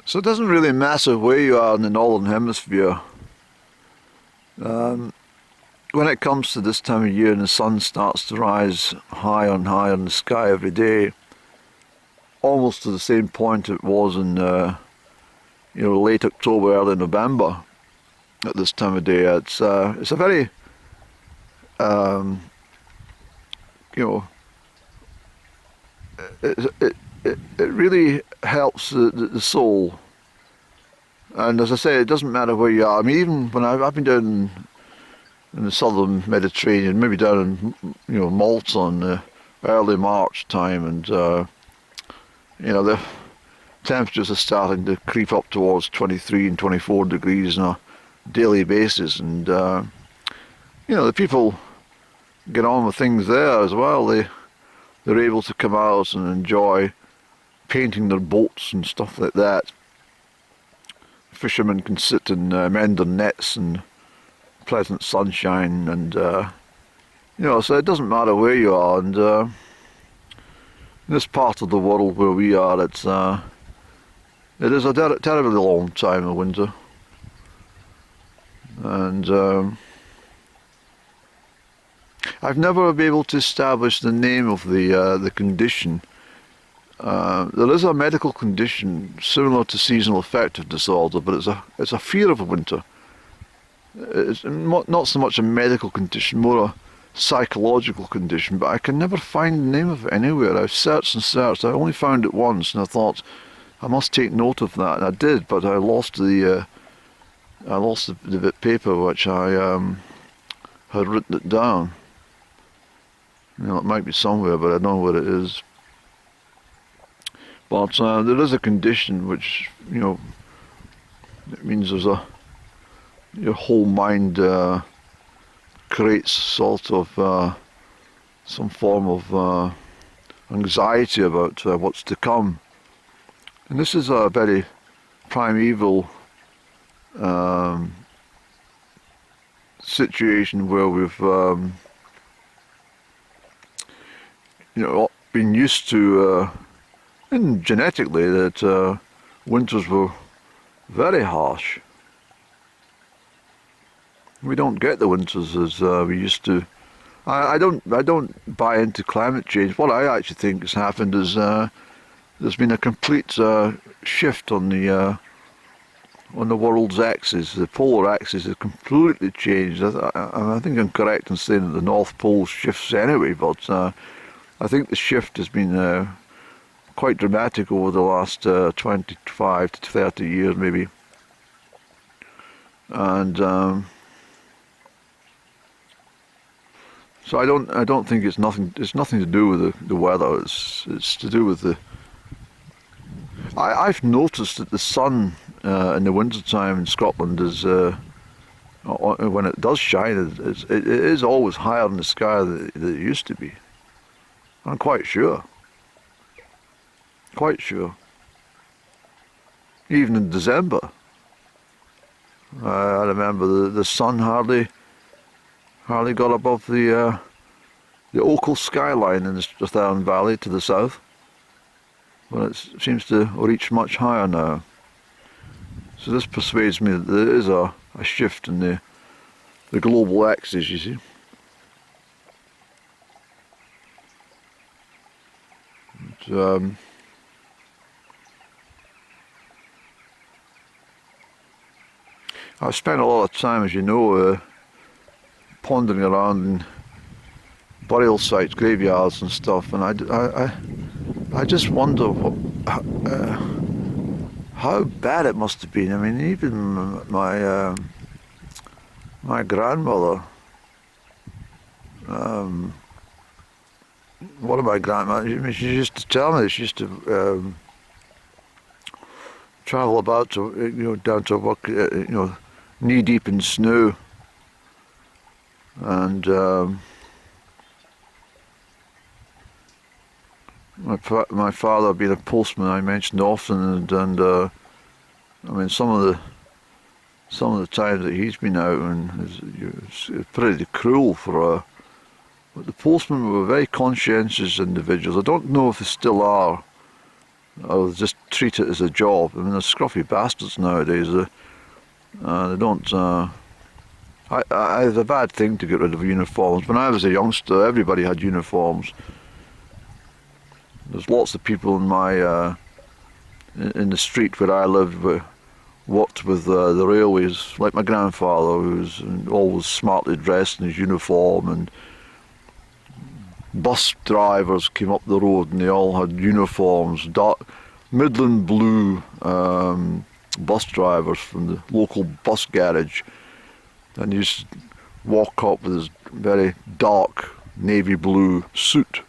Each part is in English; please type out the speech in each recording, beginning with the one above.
So it doesn't really matter where you are in the northern hemisphere. When it comes to this time of year and the sun starts to rise higher and higher in the sky every day, almost to the same point it was in late October, early November at this time of day. It's a very it really helps the soul. And as I say, it doesn't matter where you are. I mean, even when I've been down in the southern Mediterranean, maybe down in Malta in early March time, and the temperatures are starting to creep up towards 23 and 24 degrees on a daily basis, and the people get on with things there as well. They're able to come out and enjoy painting their boats and stuff like that. Fishermen can sit and mend their nets in pleasant sunshine, and so it doesn't matter where you are. And in this part of the world where we are, it is a terribly long time of winter, and I've never been able to establish the name of the condition. There is a medical condition similar to seasonal affective disorder, but it's a fear of winter. It's not so much a medical condition, more a psychological condition, but I can never find the name of it anywhere. I've searched and searched. I only found it once, and I thought I must take note of that, and I did, but I lost the bit of paper which I had written it down. It might be somewhere, but I don't know where it is. But there is a condition which, it means your whole mind creates sort of some form of anxiety about what's to come. And this is a very primeval situation where we've been used to, and genetically, that winters were very harsh. We don't get the winters as we used to. I don't buy into climate change. What I actually think has happened is there's been a complete shift on the world's axis. The polar axis has completely changed. I think I'm correct in saying that the North Pole shifts anyway, but I think the shift has been quite dramatic over the last 25 to 30 years, maybe. And so I don't think it's nothing. It's nothing to do with the weather. It's to do with the. I've noticed that the sun in the winter time in Scotland is when it does shine, it is always higher in the sky than it used to be. I'm quite sure. Quite sure. Even in December, I remember the sun hardly got above the Ochil skyline in the Strathern Valley to the south, but it seems to reach much higher now. So this persuades me that there is a shift in the global axis, you see. But, I've spent a lot of time, as you know, pondering around in burial sites, graveyards and stuff, and I just wonder how bad it must have been. I mean, even my grandmother, one of my grandmothers, she used to tell me, she used to travel about to, down to work, knee deep in snow, and my father being a postman, I mentioned often, and I mean some of the times that he's been out, and it's pretty cruel for but the postmen were very conscientious individuals. I don't know if they still are, or just treat it as a job. I mean, the scruffy bastards nowadays, they don't. It's a bad thing to get rid of uniforms. When I was a youngster, everybody had uniforms. There's lots of people in my in the street where I lived worked with the railways, like my grandfather, who was always smartly dressed in his uniform, and bus drivers came up the road and they all had uniforms, dark Midland blue bus drivers from the local bus garage, and he used to walk up with his very dark navy blue suit.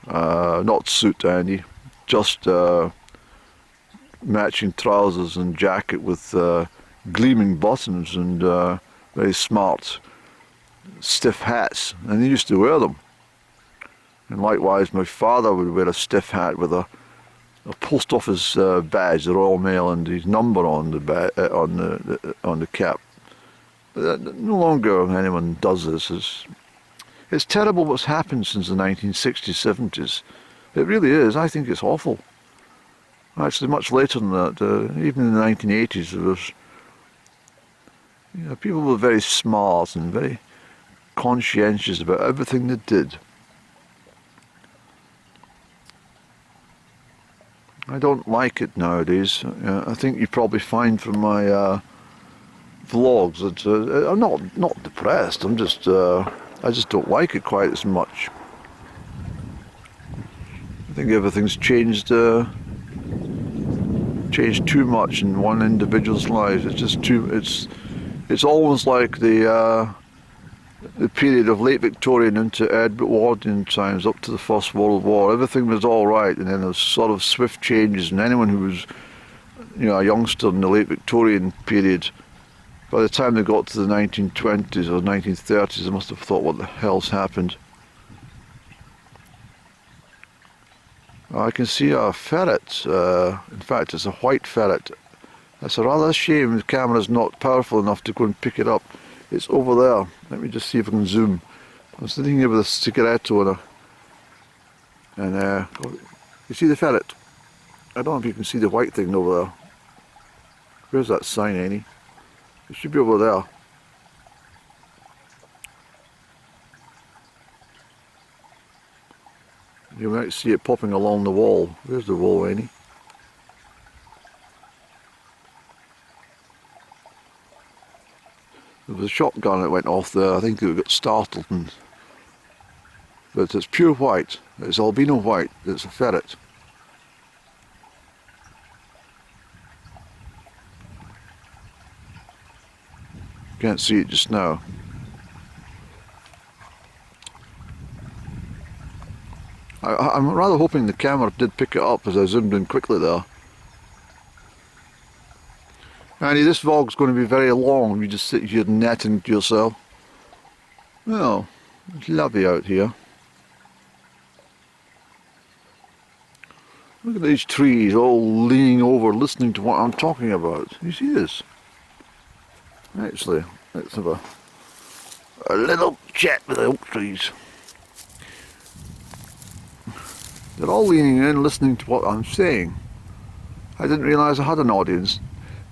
Not suit, Andy, just matching trousers and jacket with gleaming buttons and very smart stiff hats, and he used to wear them. And likewise, my father would wear a stiff hat with a post office badge, the Royal Mail, and his number on the cap. But no longer anyone does this. It's terrible what's happened since the 1960s, 70s. It really is. I think it's awful. Actually, much later than that, even in the 1980s, there was, people were very smart and very conscientious about everything they did. I don't like it nowadays. I think you probably find from my vlogs that I'm not depressed. I'm just I just don't like it quite as much. I think everything's changed too much in one individual's life. It's just it's almost like the period of late Victorian into Edwardian times up to the First World War. Everything was all right, and then there was sort of swift changes, and anyone who was a youngster in the late Victorian period, by the time they got to the 1920s or 1930s, they must have thought, what the hell's happened? I can see a ferret. In fact, it's a white ferret. That's a rather shame the camera's not powerful enough to go and pick it up. It's over there. Let me just see if I can zoom. I'm sitting here with a cigaretto and you see the ferret? I don't know if you can see the white thing over there. Where's that sign, Annie? It should be over there. You might see it popping along the wall. Where's the wall, Annie? There was a shotgun that went off there. I think it got startled, but it's pure white. It's albino white. It's a ferret. Can't see it just now. I'm rather hoping the camera did pick it up as I zoomed in quickly there. Andy, this vlog's going to be very long. You just sit here netting to yourself. Well, it's lovely out here. Look at these trees all leaning over, listening to what I'm talking about. You see this? Actually, let's have a little chat with the oak trees. They're all leaning in, listening to what I'm saying. I didn't realise I had an audience.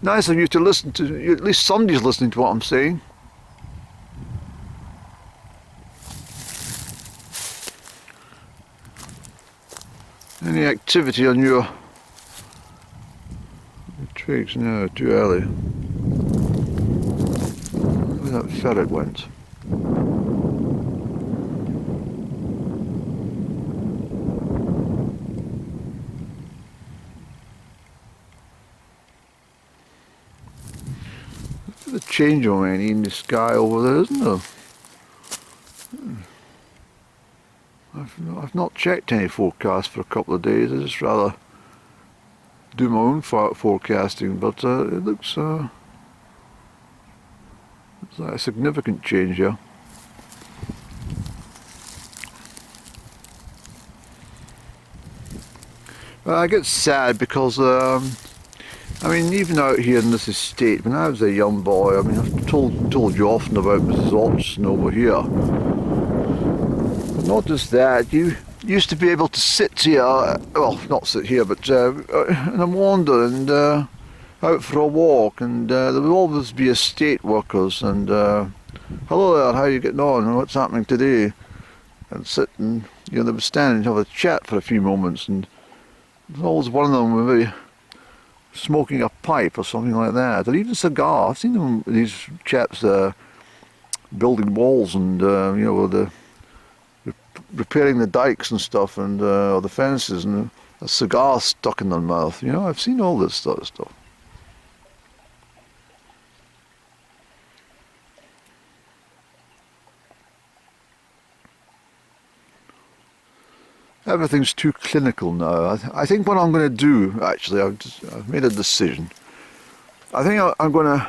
Nice of you to listen to, at least somebody's listening to what I'm saying. Any activity on your twigs? No, too early. Where that ferret went. There's a change already in the sky over there, isn't there? I've not checked any forecast for a couple of days. I just rather do my own forecasting, but it looks like a significant change here. I get sad because I mean, even out here in this estate, when I was a young boy, I mean, I've told you often about Mrs. Orchardson over here. But not just that, you used to be able to sit here, well, not sit here, but in a wander and out for a walk, and there would always be estate workers, and hello there, how are you getting on, and what's happening today? And sit and, you know, they would stand and have a chat for a few moments, and there's always one of them with maybe smoking a pipe or something like that, or even a cigar. I've seen them, these chaps building walls and, you know, the repairing the dikes and stuff, and or the fences, and a cigar stuck in their mouth. You know, I've seen all this sort of stuff. Everything's too clinical now. I think what I'm going to do, actually, I've made a decision. I think I'm going to.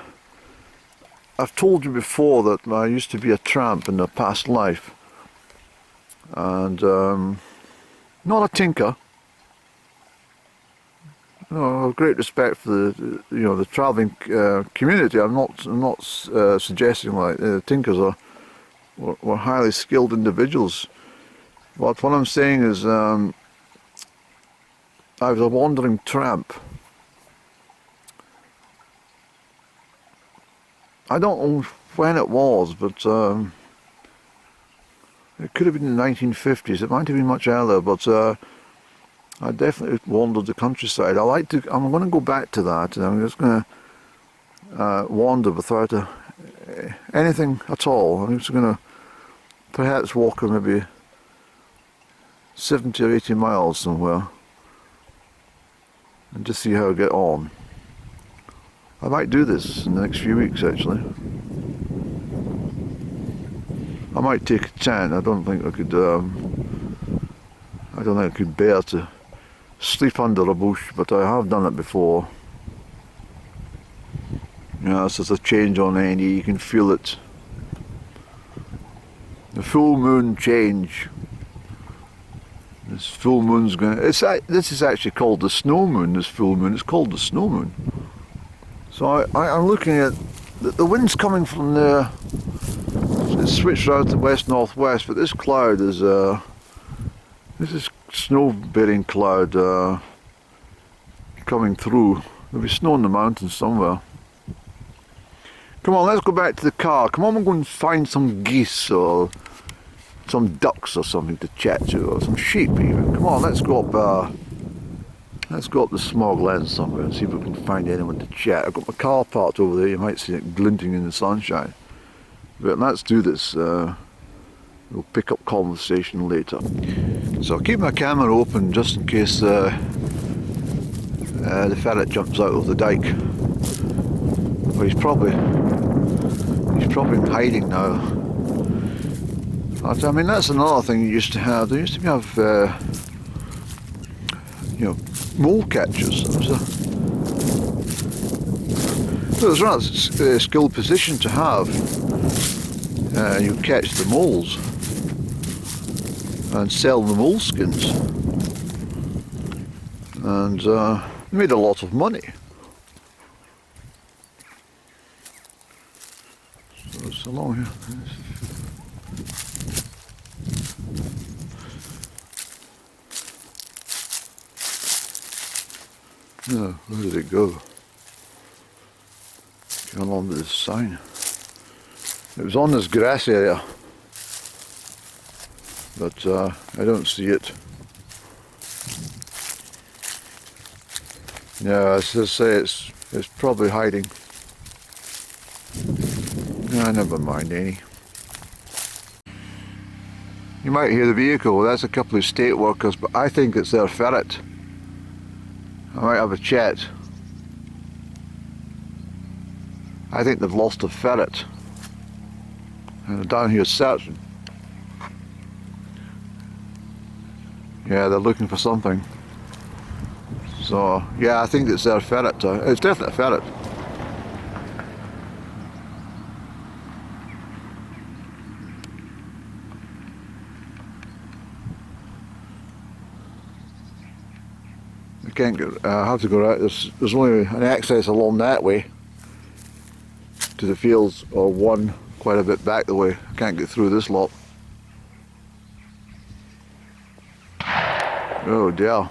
I've told you before that I used to be a tramp in a past life, and not a tinker. No, great respect for the, you know, the travelling community. I'm not suggesting like tinkers were highly skilled individuals. But what I'm saying is, I was a wandering tramp. I don't know when it was, but it could have been in the 1950s. It might have been much earlier, but I definitely wandered the countryside. I'm going to go back to that, and I'm just going to wander without anything at all. I'm just going to perhaps walk maybe 70 or 80 miles somewhere and just see how I get on. I might do this in the next few weeks, actually. I might take a chance. I don't think I could bear to sleep under a bush, but I have done it before. You know, there's a change on any, you can feel it. The full moon change. This full moon's going to... This is actually called the snow moon, this full moon. It's called the snow moon. So I'm looking at... The wind's coming from there. It's switched around to west-northwest, but this cloud is... this is snow-bearing cloud coming through. There'll be snow in the mountains somewhere. Come on, let's go back to the car. Come on, we'll go and find some geese or some ducks or something to chat to, or some sheep even. Come on, let's go up the smog lens somewhere and see if we can find anyone to chat. I've got my car parked over there, you might see it glinting in the sunshine. But let's do this. We'll pick up conversation later. So I'll keep my camera open just in case the ferret jumps out of the dike. Well, he's probably in hiding now. I mean, that's another thing you used to have. There used to have, you know, mole catchers. It was a rather skilled position to have. You catch the moles and sell the mole skins, and made a lot of money. So it's along here. No, where did it go? Gone on with this sign. It was on this grass area, but I don't see it. Yeah, I should say it's probably hiding. No, never mind, any. You might hear the vehicle. That's a couple of estate workers, but I think it's their ferret. I might have a chat. I think they've lost a ferret. And they're down here searching. Yeah, they're looking for something. So, yeah, I think it's their ferret. It's definitely a ferret. Can't get. I have to go right. There's only an access along that way to the fields, or one quite a bit back the way. I can't get through this lot. Oh dear. Oh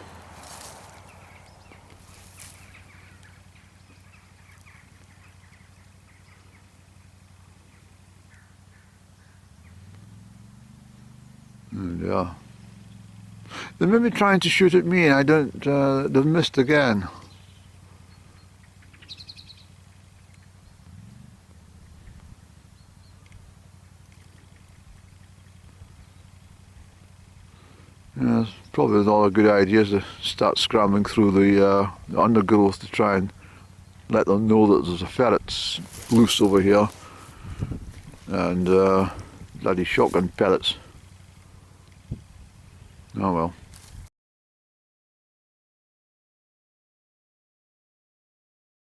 dear. They may be trying to shoot at me and I don't, they've missed again. Yeah, it's probably not a good idea to start scrambling through the undergrowth to try and let them know that there's a ferret loose over here. And bloody shotgun pellets. Oh well.